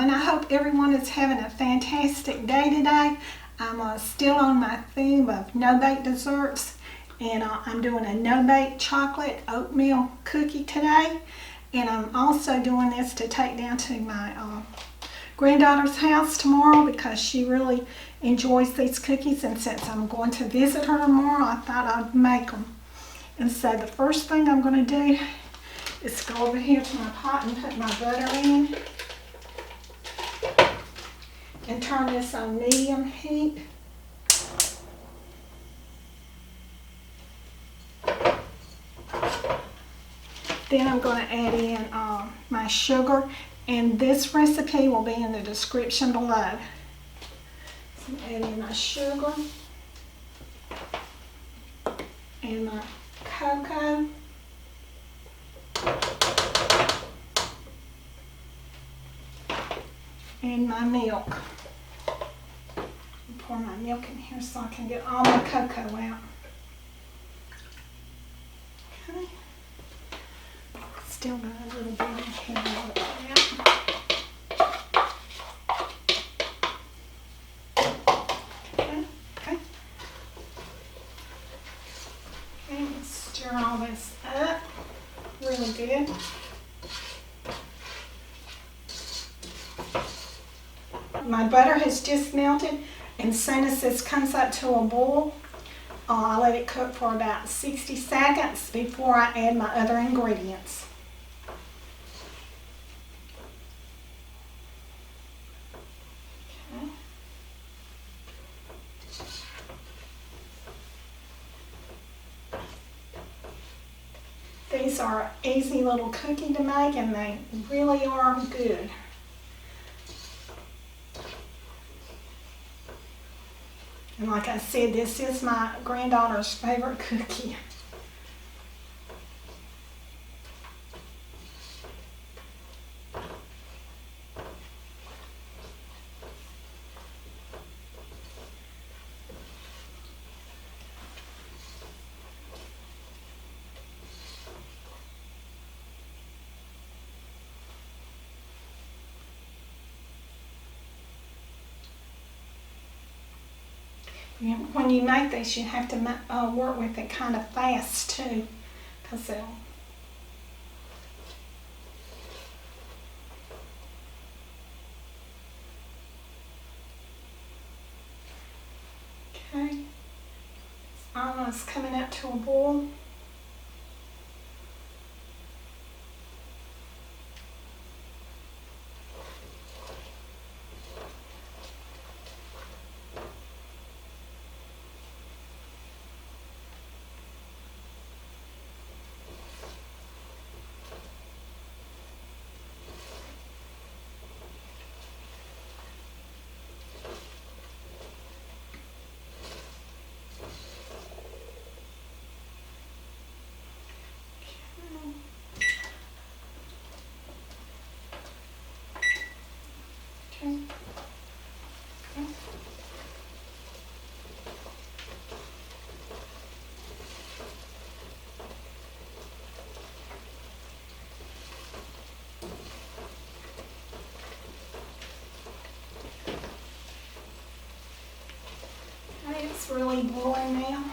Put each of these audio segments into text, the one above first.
and I hope everyone is having a fantastic day today. I'm still on my theme of no-bake desserts, and I'm doing a no-bake chocolate oatmeal cookie today. And I'm also doing this to take down to my granddaughter's house tomorrow because she really enjoys these cookies, and since I'm going to visit her tomorrow, I thought I'd make them. And so the first thing I'm going to do is go over here to my pot and put my butter in and turn this on medium heat. Then I'm going to add in my sugar, and this recipe will be in the description below. So I'm adding my sugar and my cocoa. And my milk. Pour my milk in here so I can get all my cocoa out. Okay. Still got a little bit in here. Okay. Okay, let's stir all this up really good. My butter has just melted, and as soon as this comes up to a boil, I'll let it cook for about 60 seconds before I add my other ingredients. Okay. These are an easy little cookie to make, and they really are good. And like I said, this is my granddaughter's favorite cookie. When you make this, you have to work with it kind of fast too, because they'll. Okay, it's almost coming out to a boil. It's really boiling now.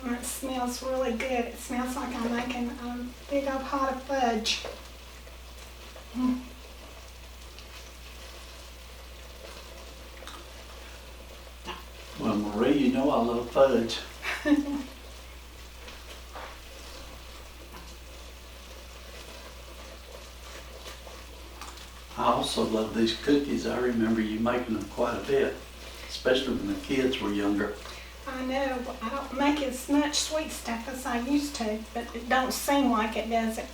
It smells really good. It smells like I'm making a big old pot of fudge. Well, Marie, you know I love fudge. I also love these cookies. I remember you making them quite a bit, especially when the kids were younger. I know, but I don't make as much sweet stuff as I used to, but it don't seem like it, does it?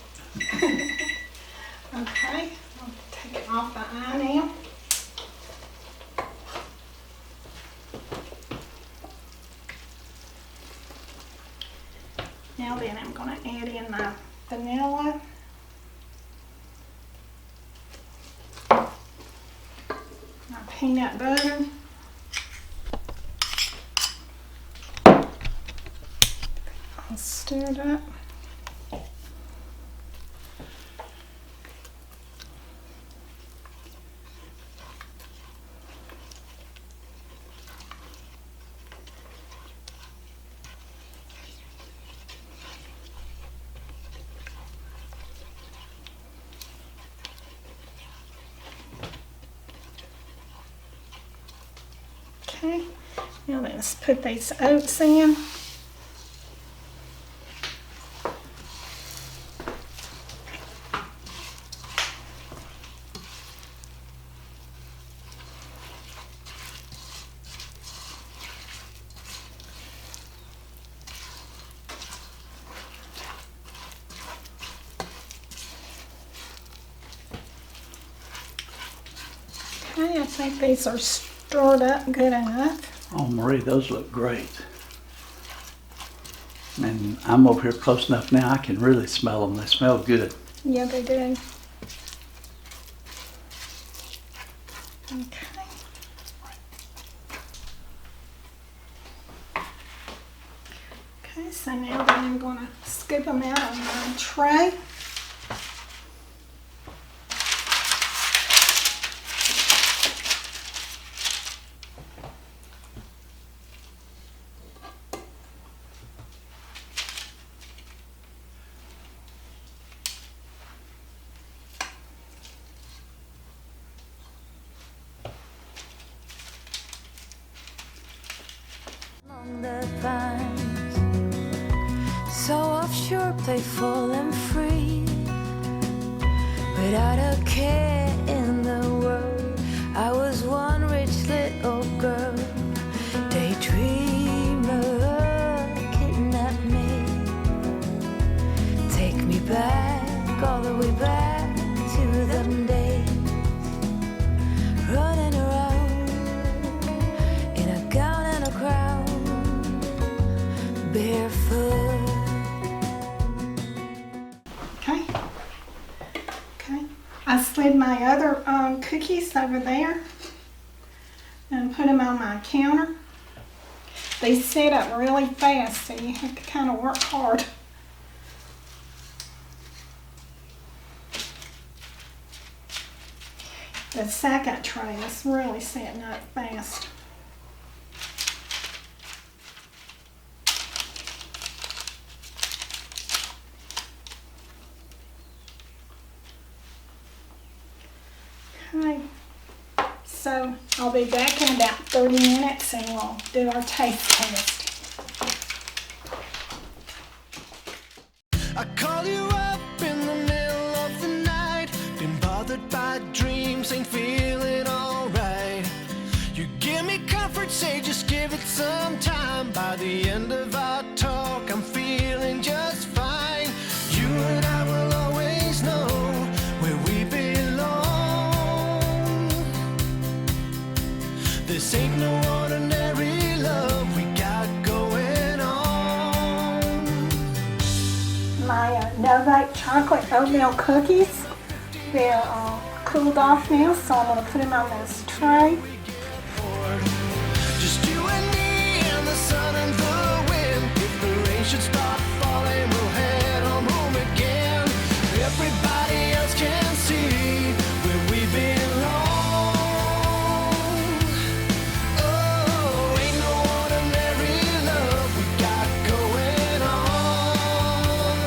Okay, I'll take it off the eye now. Now then, I'm going to add in my vanilla. My peanut butter. stir it up. Okay, now let's put these oats in. Okay, I think these are stirred up good enough. Oh, Marie, those look great. And I'm over here close enough now, I can really smell them. They smell good. Yeah, they do. Okay. Okay, so now then I'm going to scoop them out on my tray. Along the vines, so offshore, playful and free, without a care in the world. I was one rich little girl, daydreamer, kidnap me, take me back, all the way back to them days, running around in a gown and a crown, barefoot. Okay. Okay. I slid my other cookies over there and put them on my counter. They set up really fast, so you have to kind of work hard. The second tray is really setting up fast. Okay, so I'll be back in about 30 minutes and we'll do our taste test. I call you up in the middle of the night, been bothered by dreams, ain't feeling alright. You give me comfort, say just give it some time. By the end of our talk, I'm feeling just fine. You and I will always know where we belong. This ain't no ordinary love we got going on. My no-bake chocolate oatmeal cookies, they're cooled off now, so I'm going to put them on this tray. Just you and me and the sun and the wind. If the rain should start falling, we'll head on home again. Everybody else can see where we belong. Oh, ain't no ordinary love we got going on.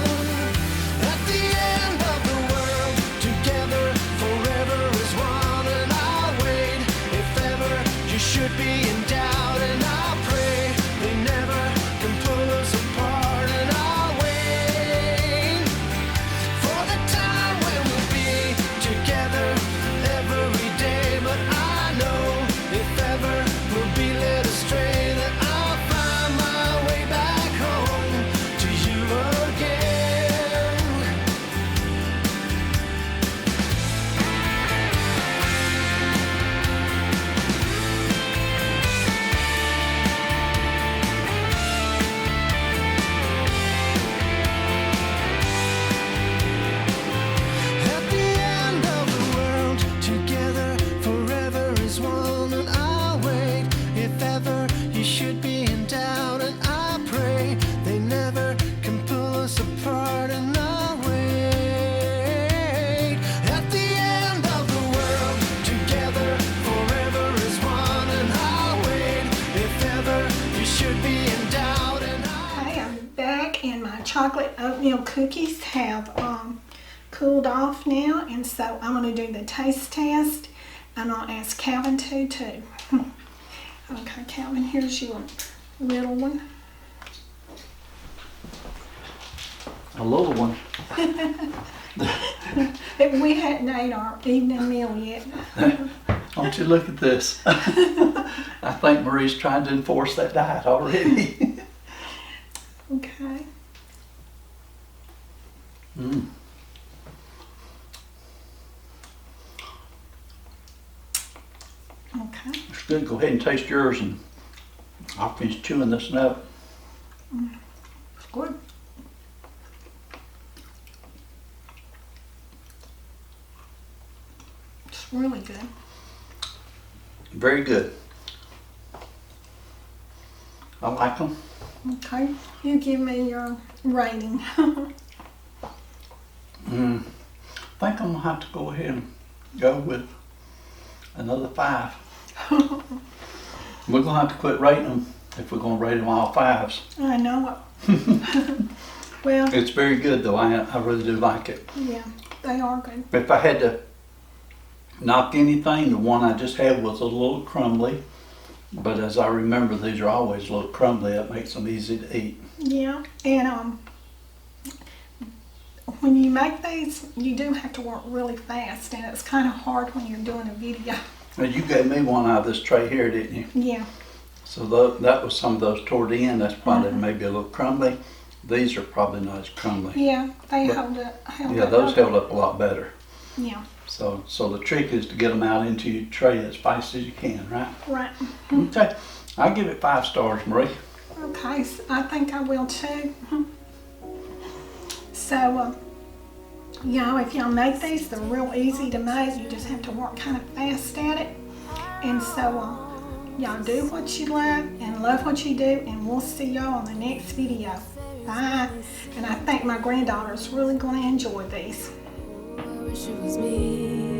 At the end of the world, together forever is one, and I'll wait if ever you should be chocolate oatmeal cookies have cooled off now, and so I'm going to do the taste test. I'm going to ask Calvin to too. Okay, Calvin, here's your little one. A little one. We hadn't ate our evening meal yet. Don't you look at this. I think Marie's trying to enforce that diet already. Okay. Mm. Okay. It's good. Go ahead and taste yours, and I'll finish chewing this one up. It's good. It's really good. Very good. I like them. Okay. You give me your rating. I think I'm gonna have to go ahead and go with another 5. We're gonna have to quit rating them if we're gonna rate them all 5s. I know it. Well, It's very good though. I really do like it. yeah, they are good. If I had to knock anything, the one I just had was a little crumbly. But as I remember, these are always a little crumbly. That makes them easy to eat. Yeah, and when you make these, you do have to work really fast, and it's kind of hard when you're doing a video. Now, you gave me one out of this tray here, didn't you? Yeah, So that was some of those toward the end. That's probably maybe a little crumbly. These are probably not as crumbly. yeah, they But- held it. Yeah, those held up a lot better. Yeah, So the trick is to get them out into your tray as fast as you can, right? right. Okay, I'll give it 5 stars, Marie. Okay, so I think I will too. So, y'all, if y'all make these, they're real easy to make. You just have to work kind of fast at it. And so, y'all do what you love and love what you do, and we'll see y'all on the next video. Bye. And I think my granddaughter's really going to enjoy these. I wish it was me.